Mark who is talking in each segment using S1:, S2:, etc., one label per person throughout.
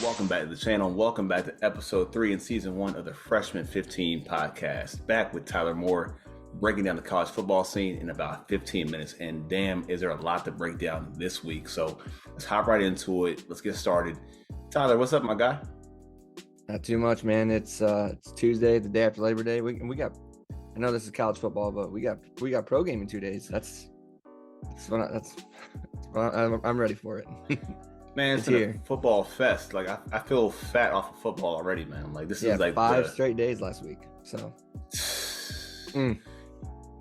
S1: Welcome back to the channel. Welcome back to episode 3 in season 1 of the Freshman 15 podcast. Back with Tyler Moore, breaking down the college football scene in about 15 minutes. And damn, is there a lot to break down this week. So let's hop right into it. Let's get started. Tyler, what's up, my guy?
S2: Not too much, man. It's Tuesday, the day after Labor Day. We got. I know this is college football, but we got pro game in 2 days. I'm ready for it.
S1: Man, it's a football fest. Like I feel fat off of football already, man. Like this is like
S2: 5 straight days last week. So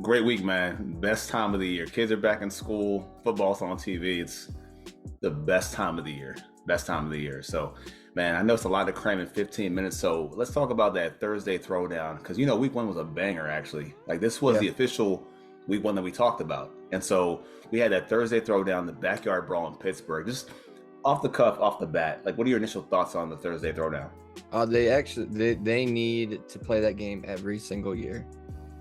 S1: great week, man. Best time of the year. Kids are back in school. Football's on TV. It's the best time of the year. Best time of the year. So, man, I know it's a lot to cram in 15 minutes. So let's talk about that Thursday throwdown because week 1 was a banger. Actually, like this was the official week 1 that we talked about, and so we had that Thursday throwdown, the backyard brawl in Pittsburgh. Just off the cuff, off the bat, like what are your initial thoughts on the Thursday throwdown?
S2: They need to play that game every single year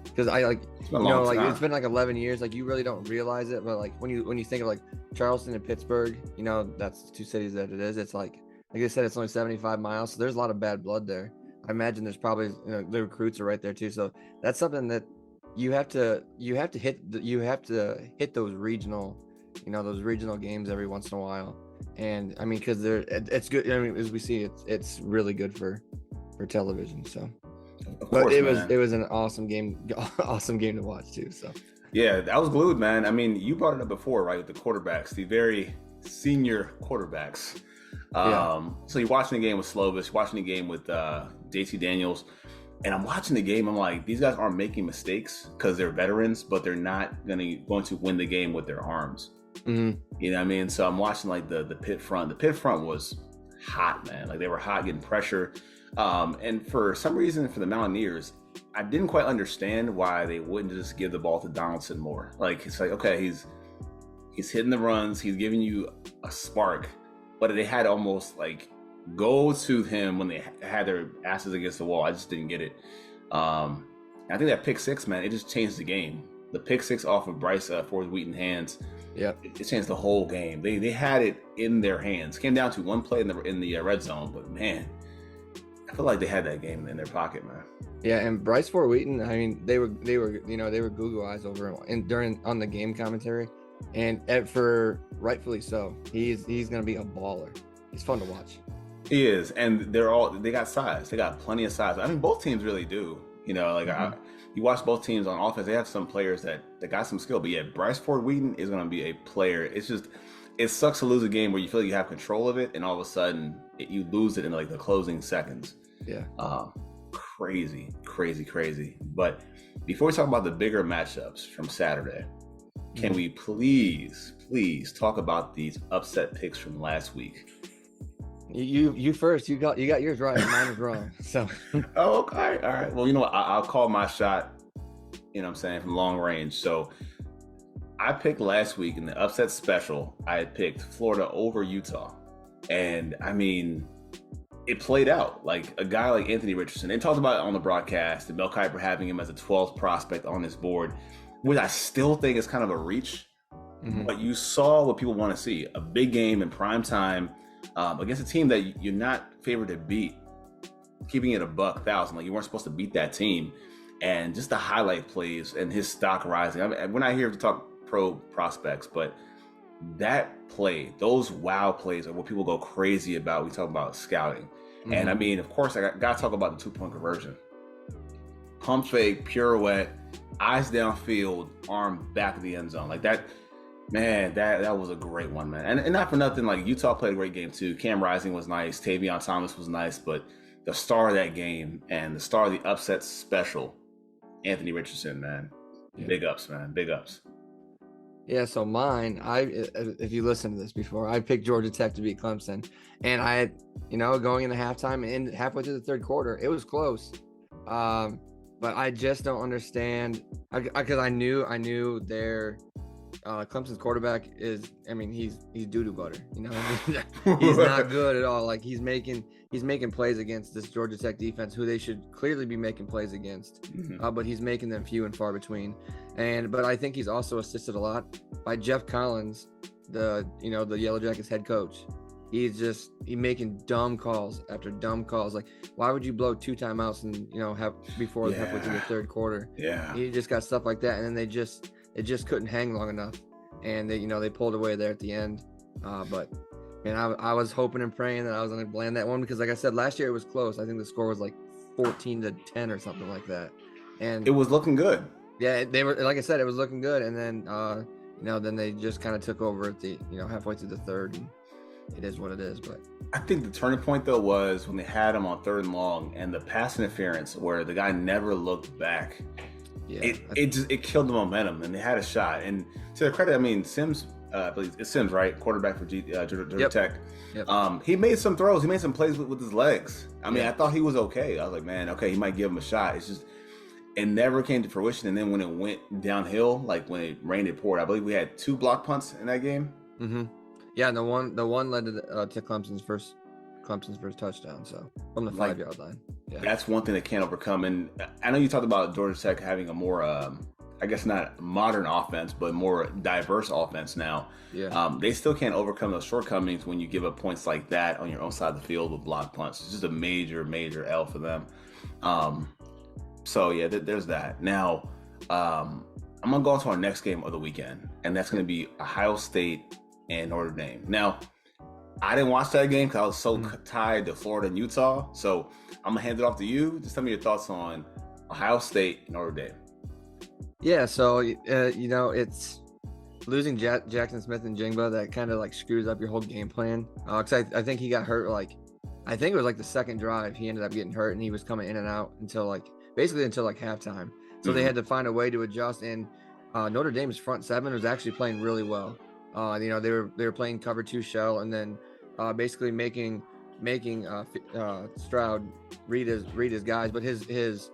S2: because it's been like 11 years. Like you really don't realize it, but like when you think of like Charleston and Pittsburgh, that's the 2 cities that it is. It's like I said, it's only 75 miles, so there's a lot of bad blood there. I imagine there's probably the recruits are right there too. So that's something that you have to hit those regional games every once in a while. And I mean, because it's good. I mean, as we see, it's really good for television. So, it was an awesome game to watch too. So,
S1: yeah, I was glued, man. I mean, you brought it up before, right? With the quarterbacks, the very senior quarterbacks. So you're watching the game with Slovis, watching the game with JT Daniels, and I'm watching the game. I'm like, these guys aren't making mistakes because they're veterans, but they're not going to win the game with their arms.
S2: Mm-hmm.
S1: You know what I mean? So I'm watching like the pit front. The pit front was hot, man. Like they were hot, getting pressure. And for some reason, for the Mountaineers, I didn't quite understand why they wouldn't just give the ball to Donaldson more. Like it's like, okay, he's hitting the runs, he's giving you a spark, but they had to almost like go to him when they had their asses against the wall. I just didn't get it. I think that pick 6, man, it just changed the game. The pick 6 off of Bryce Ford Wheaton hands.
S2: Yeah,
S1: it changed the whole game. They had it in their hands. Came down to one play in the red zone, but man, I feel like they had that game in their pocket, man.
S2: Yeah, and Bryce Ford Wheaton, I mean, they were Google eyes over him and on the game commentary, and for rightfully so. He's gonna be a baller. He's fun to watch.
S1: He is, and they got size. They got plenty of size. I mean, both teams really do. You watch both teams on offense, they have some players that got some skill. But yeah, Bryce Ford Wheaton is going to be a player. It sucks to lose a game where you feel like you have control of it, and all of a sudden you lose it in like the closing seconds.
S2: Yeah.
S1: Crazy. But before we talk about the bigger matchups from Saturday, can we please talk about these upset picks from last week?
S2: You first. You got yours right. Mine was wrong. So.
S1: Oh, okay. All right. Well, you know what? I'll call my shot. You know what I'm saying, from long range. So I picked last week in the upset special. I had picked Florida over Utah, and I mean, it played out. Like a guy like Anthony Richardson. They talked about it on the broadcast. And Mel Kiper having him as a 12th prospect on his board, which I still think is kind of a reach. Mm-hmm. But you saw what people want to see: a big game in prime time. Against a team that you're not favored to beat, keeping it $1,000. Like you weren't supposed to beat that team, and just the highlight plays and his stock rising. I mean, we're not here to talk pro prospects, but that play, those wow plays are what people go crazy about. We talk about scouting, and I mean, of course, I got to talk about the 2-point conversion. Pump fake, pirouette, eyes downfield, arm back of the end zone, like that. Man, that was a great one, man. And not for nothing, like Utah played a great game too. Cam Rising was nice. Tavion Thomas was nice. But the star of that game and the star of the upset special, Anthony Richardson, man. Yeah. Big ups, man. Big ups.
S2: Yeah, so mine, if you listened to this before, I picked Georgia Tech to beat Clemson. And I had, going into halftime and halfway through the third quarter, it was close. But I just don't understand because I knew their Clemson's quarterback is, I mean, he's doo-doo butter, he's not good at all. Like he's making plays against this Georgia Tech defense, who they should clearly be making plays against, but he's making them few and far between. But I think he's also assisted a lot by Jeff Collins, the Yellow Jackets head coach. He's making dumb calls after dumb calls. Like, why would you blow 2 timeouts and halfway through the third quarter?
S1: Yeah.
S2: He just got stuff like that, and then they just couldn't hang long enough, and they pulled away there at the end. But man, I was hoping and praying that I was going to land that one, because like I said, last year it was close. I think the score was like 14-10 or something like that, and
S1: It was looking good.
S2: yeah, they were, like I said, it was looking good, and then then they just kind of took over at the halfway through the third, and it is what it is. But
S1: I think the turning point though was when they had him on 3rd and long, and the pass interference where the guy never looked back.
S2: Yeah,
S1: it killed the momentum, and they had a shot. And to their credit, I mean, Sims, I believe it's Sims, right? Quarterback for Georgia Tech.
S2: Yep.
S1: He made some throws. He made some plays with his legs. I mean, I thought he was okay. I was like, man, okay, he might give him a shot. It's just, it never came to fruition. And then when it went downhill, like when it rained, it poured. I believe we had 2 block punts in that game.
S2: Mm-hmm. Yeah, and the one led to Clemson's first touchdown. So from the 5-yard line. Yeah,
S1: that's one thing they can't overcome. And I know you talked about Georgia Tech having a more, I guess not modern offense, but more diverse offense now.
S2: Yeah.
S1: They still can't overcome those shortcomings when you give up points like that on your own side of the field with block punts. It's just a major, major L for them. So yeah, there's that. Now, I'm gonna go on to our next game of the weekend, and that's gonna be Ohio State and Notre Dame. Now, I didn't watch that game because I was so tied to Florida and Utah. So I'm gonna hand it off to you. Just tell me your thoughts on Ohio State and Notre Dame.
S2: Yeah, so it's losing Jackson Smith and Jingba that kind of like screws up your whole game plan. Because I think he got hurt, like I think it was like the second drive he ended up getting hurt, and he was coming in and out until halftime. So they had to find a way to adjust. And Notre Dame's front 7 was actually playing really well. They were playing cover 2 shell, and then basically making Stroud read his guys, but his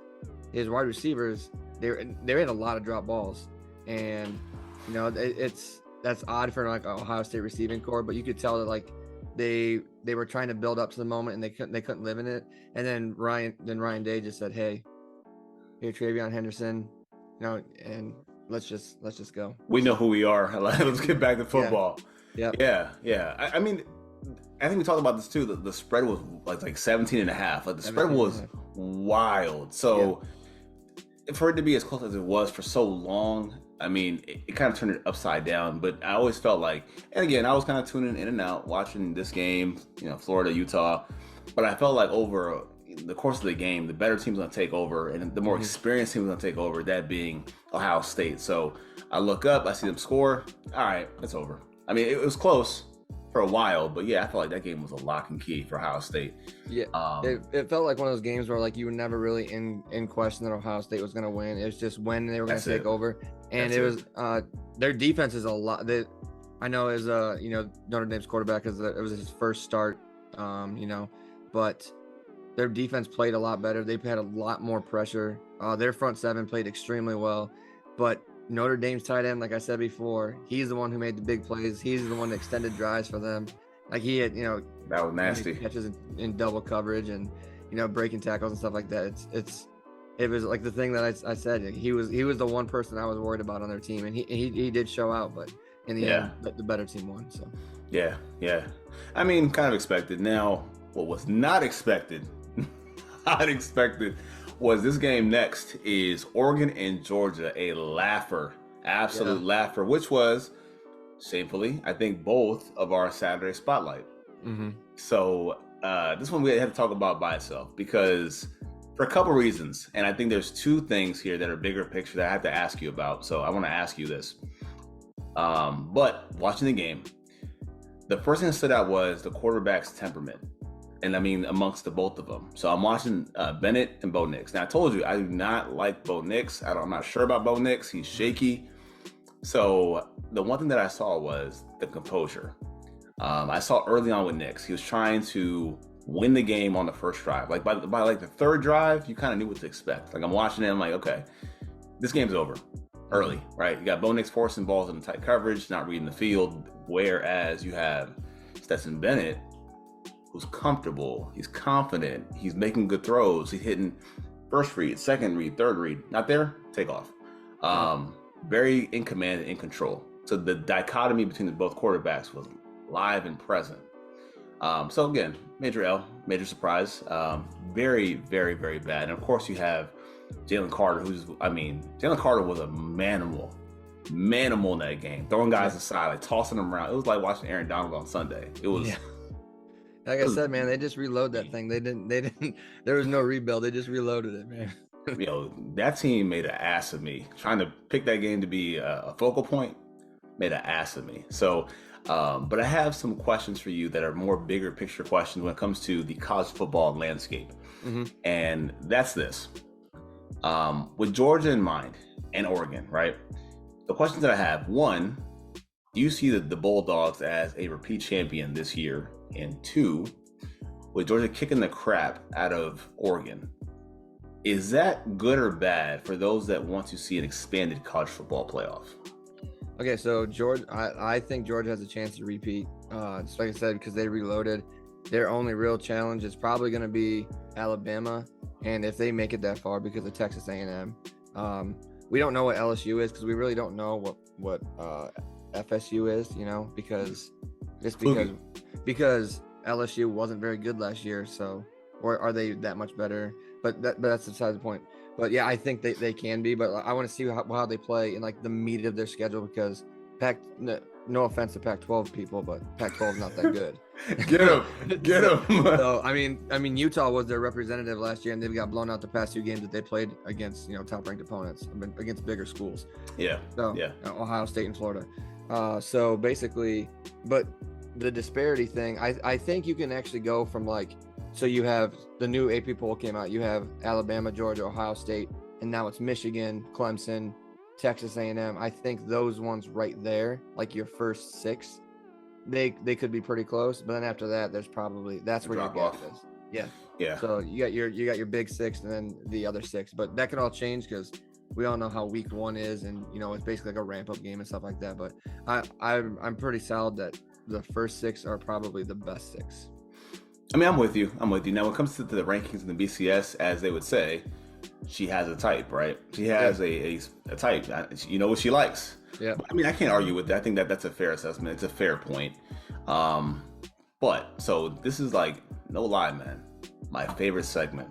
S2: wide receivers, they had a lot of drop balls, and that's odd for like Ohio State receiving core, but you could tell that like they were trying to build up to the moment, and they couldn't live in it. And then Ryan Day just said, "Hey, here, Travion Henderson, and let's just go.
S1: We know who we are. Let's get back to football."
S2: Yeah.
S1: I mean, I think we talked about this too. The spread was like 17 and a half. Like the spread was wild. So for it to be as close as it was for so long, I mean, it kind of turned it upside down. But I always felt like, and again, I was kind of tuning in and out, watching this game, Florida, Utah. But I felt like over the course of the game, the better team's going to take over, and the more experienced team's going to take over, that being Ohio State. So I look up, I see them score. All right, it's over. I mean, it was close for a while, but yeah, I felt like that game was a lock and key for Ohio State.
S2: Yeah, it felt like one of those games where like you were never really in question that Ohio State was going to win. It was just when they were going to take over, and it was their defense is a lot. That I know is Notre Dame's quarterback, because it was his first start, but their defense played a lot better. They've had a lot more pressure. Their front 7 played extremely well, but Notre Dame's tight end, like I said before, he's the one who made the big plays. He's the one that extended drives for them. Like he had,
S1: that was nasty
S2: catches in double coverage and breaking tackles and stuff like that. It was like the thing that I said. He was the one person I was worried about on their team, and he did show out, but in the end, the better team won. So
S1: yeah. I mean, kind of expected. Now, what was not expected was this game next is Oregon and Georgia, a laugher, absolute laugher, which was, shamefully, I think, both of our Saturday spotlight. So this one we had to talk about by itself, because for a couple reasons, and I think there's 2 things here that are bigger picture that I have to ask you about. So I want to ask you this. But watching the game, the first thing that stood out was the quarterback's temperament. And I mean, amongst the both of them. So I'm watching Bennett and Bo Nix. Now, I told you, I do not like Bo Nix. I'm not sure about Bo Nix. He's shaky. So the one thing that I saw was the composure. I saw early on with Nix, he was trying to win the game on the first drive. Like by like the 3rd drive, you kind of knew what to expect. Like I'm watching it, I'm like, okay, this game's over early, right? You got Bo Nix forcing balls in tight coverage, not reading the field. Whereas you have Stetson Bennett, who's comfortable, he's confident, he's making good throws, he's hitting first read, second read, third read. Not there, take off. Very in command and in control. So the dichotomy between both quarterbacks was live and present. So again, major L, major surprise. Very, very, very bad. And of course, you have Jalen Carter, Jalen Carter was a manimal in that game, throwing guys aside, like tossing them around. It was like watching Aaron Donald on Sunday. It was.
S2: Yeah. Like I said, man, they just reload that thing. They didn't. There was no rebuild. They just reloaded it, man.
S1: That team made an ass of me. Trying to pick that game to be a focal point made an ass of me. So, but I have some questions for you that are more bigger picture questions when it comes to the college football landscape.
S2: Mm-hmm.
S1: And that's this. With Georgia in mind and Oregon, right? The questions that I have, one, do you see the Bulldogs as a repeat champion this year? And two, with Georgia kicking the crap out of Oregon, is that good or bad for those that want to see an expanded college football playoff?
S2: Okay, so I think Georgia has a chance to repeat. Just like I said, because they reloaded. Their only real challenge is probably going to be Alabama, and if they make it that far, because of Texas A&M. We don't know what LSU is, because we really don't know what FSU is, because LSU wasn't very good last year. So, or are they that much better? But that's beside the point. But yeah, I think they can be. But I want to see how they play in like the meat of their schedule, because no offense to Pac-12 people, but Pac-12 is not that good.
S1: Get them.
S2: So I mean, Utah was their representative last year, and they've got blown out the past 2 games that they played against top-ranked opponents, against bigger schools.
S1: Yeah.
S2: So yeah, Ohio State and Florida. So basically, but the disparity thing, I think you can actually go from so you have the new AP poll came out. You have Alabama, Georgia, Ohio State, and now it's Michigan, Clemson, Texas A&M. I think those ones right there, like your first 6, they could be pretty close. But then after that, that's where your gap is. Yeah. Yeah. So you got your big 6 and then the other 6, but that can all change because we all know how week 1 is, and it's basically like a ramp up game and stuff like that. But I'm pretty solid that the first 6 are probably the best 6.
S1: I mean, I'm with you. Now, when it comes to the rankings in the BCS, as they would say, she has a type, right? She has a type. You know what she likes.
S2: Yeah.
S1: I mean, I can't argue with that. I think that's a fair assessment. It's a fair point. But so this is no lie, man, my favorite segment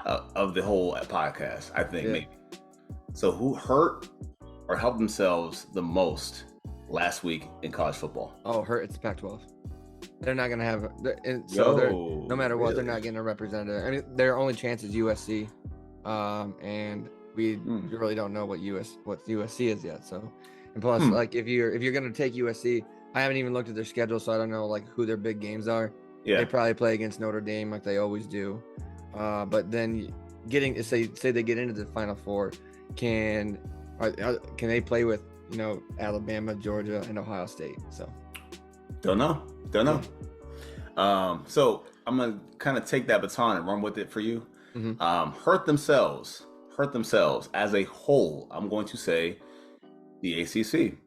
S1: of the whole podcast, I think, maybe. So who hurt or helped themselves the most last week in college football?
S2: Oh, hurt. It's Pac-12. They're not going to have no matter what, they're not getting a representative. I mean, their only chance is USC. And we really don't know what USC is yet. So, and plus, if you're going to take USC, I haven't even looked at their schedule, so I don't know who their big games are. Yeah. They probably play against Notre Dame like they always do. But then say they get into the Final Four, can they play with Alabama, Georgia, and Ohio State? So
S1: don't know. So I'm gonna kind of take that baton and run with it for you. Mm-hmm. Hurt themselves as a whole. I'm going to say the ACC.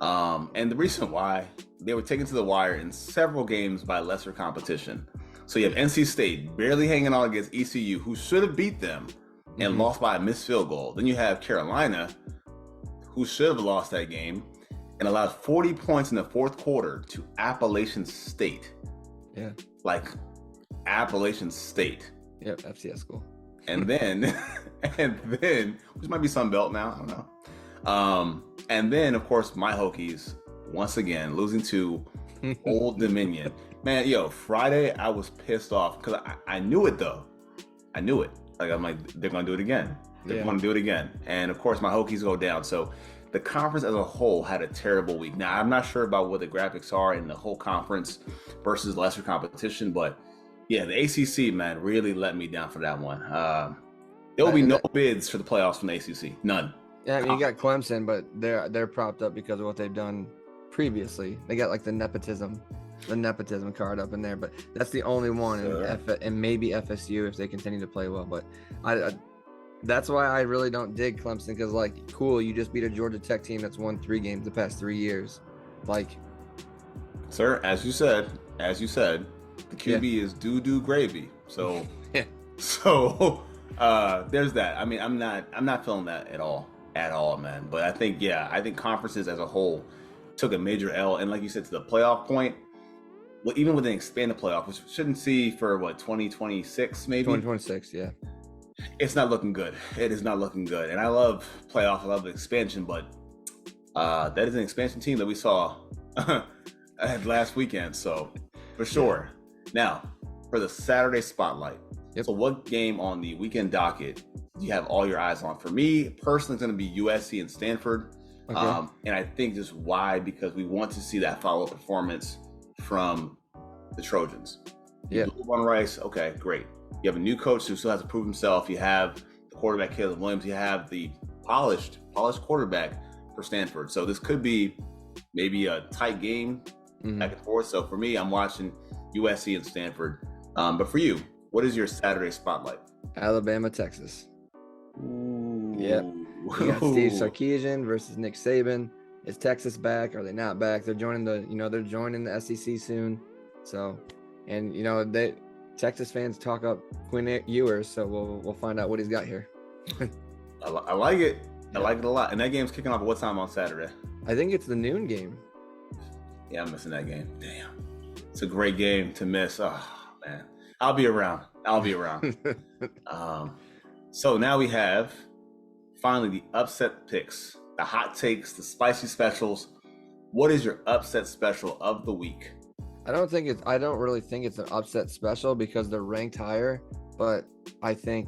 S1: And the reason why, they were taken to the wire in several games by lesser competition. So you have NC State barely hanging on against ECU, who should have beat them and lost by a missed field goal. Then you have Carolina, who should have lost that game and allowed 40 points in the fourth quarter to Appalachian State.
S2: Yeah.
S1: Appalachian State.
S2: Yep, FCS school.
S1: And then, which might be Sun Belt now, I don't know. And then, of course, my Hokies, once again, losing to Old Dominion. Man, Friday, I was pissed off because I knew it, though. I knew it. I'm like, they're going to do it again. They're going to do it again. And, of course, my Hokies go down. So the conference as a whole had a terrible week. Now, I'm not sure about what the graphics are in the whole conference versus lesser competition, but yeah, the ACC, man, really let me down for that one. There will be no bids for the playoffs from the ACC. None.
S2: Yeah, I mean, you got Clemson, but they're propped up because of what they've done previously. They got the nepotism card up in there, but that's the only one, and maybe FSU if they continue to play well. But that's why I really don't dig Clemson, because cool, you just beat a Georgia Tech team that's won 3 games the past 3 years.
S1: Sir, as you said, the QB is doo-doo gravy. So so there's that. I mean, I'm not feeling that at all, man. But I think conferences as a whole took a major L, and like you said, to the playoff point, well, even with an expanded playoff, which we shouldn't see for 2026 maybe.
S2: 2026, yeah.
S1: It's not looking good. It is not looking good. And I love playoff. I love the expansion, but that is an expansion team that we saw last weekend. So for sure. Yeah. Now, for the Saturday spotlight. Yep. So what game on the weekend docket do you have all your eyes on? For me, personally, it's going to be USC and Stanford. Okay. And I think just why? Because we want to see that follow-up performance from the Trojans.
S2: Yeah.
S1: One Rice, okay, great. You have a new coach who still has to prove himself. You have the quarterback, Caleb Williams. You have the polished quarterback for Stanford. So this could be maybe a tight game back and forth. So for me, I'm watching USC and Stanford. But for you, what is your Saturday spotlight?
S2: Alabama, Texas.
S1: Ooh.
S2: Yep. You got Steve Sarkisian versus Nick Saban. Is Texas back? Are they not back? They're joining the SEC soon. So, and Texas fans talk up Quinn Ewers, so we'll find out what he's got here.
S1: I like it. I like it a lot. And that game's kicking off at what time on Saturday?
S2: I think it's the noon game.
S1: Yeah, I'm missing that game. Damn. It's a great game to miss. Oh, man. I'll be around. So now we have finally the upset picks, the hot takes, the spicy specials. What is your upset special of the week?
S2: I don't really think it's an upset special because they're ranked higher, but I think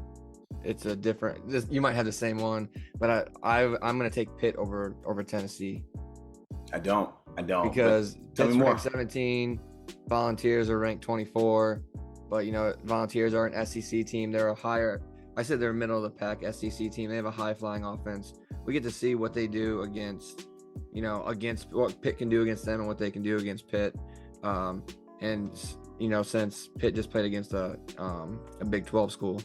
S2: it's a different. You might have the same one, but I'm going to take Pitt over Tennessee. I don't because Pitt's ranked 17, Volunteers are ranked 24, but Volunteers are an SEC team. They're a higher. I said they're a middle of the pack SEC team. They have a high flying offense. We get to see what they do against what Pitt can do against them and what they can do against Pitt. Since Pitt just played against a Big 12 school,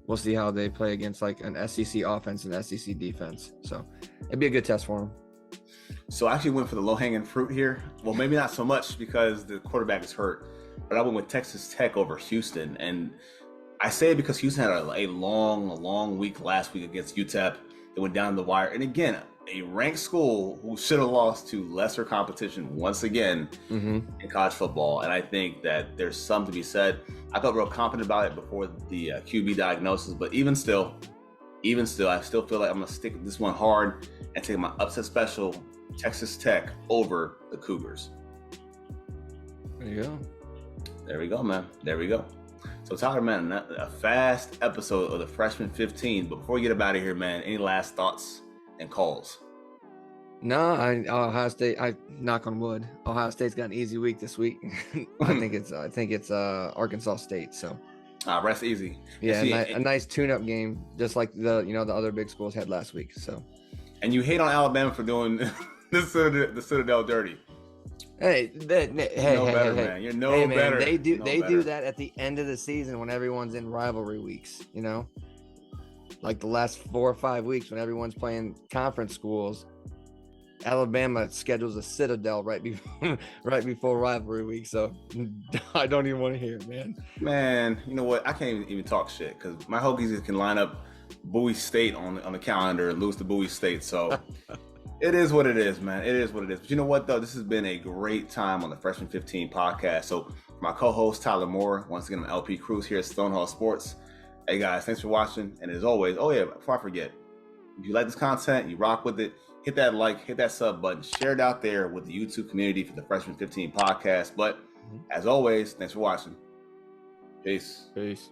S2: we'll see how they play against like an SEC offense and SEC defense. So it'd be a good test for them.
S1: So I actually went for the low-hanging fruit here. Well, maybe not so much because the quarterback is hurt, but I went with Texas Tech over Houston. And I say it because Houston had a long week last week against UTEP. They went down the wire. And again, a ranked school who should have lost to lesser competition once again in college football. And I think that there's something to be said. I felt real confident about it before the QB diagnosis, but even still, I still feel like I'm going to stick with this one hard and take my upset special, Texas Tech over the Cougars.
S2: There you go.
S1: There we go, man. There we go. So Tyler, man, a fast episode of the Freshman 15. But before we get up out of here, man, any last thoughts and calls?
S2: No, Ohio State. I knock on wood. Ohio State's got an easy week this week. I think it's Arkansas State. So
S1: rest easy.
S2: Yeah, a nice tune-up game, just like the other big schools had last week. So,
S1: and you hate on Alabama for doing the Citadel dirty.
S2: Hey,
S1: man. You're better.
S2: They do that at the end of the season when everyone's in rivalry weeks. Like the last 4 or 5 weeks when everyone's playing conference schools. Alabama schedules a Citadel right before rivalry week, so I don't even want to hear it, man.
S1: Man, you know what? I can't even talk shit because my Hokies can line up Bowie State on the calendar and lose to Bowie State. So it is what it is, man. It is what it is. But you know what, though? This has been a great time on the Freshman 15 podcast. So my co-host, Tyler Moore, once again, I'm LP Cruz here at Stonehall Sports. Hey, guys, thanks for watching. And as always, oh, yeah, before I forget, if you like this content, you rock with it, hit that like, hit that sub button, share it out there with the YouTube community for the Freshman 15 podcast. But as always, thanks for watching. Peace.
S2: Peace.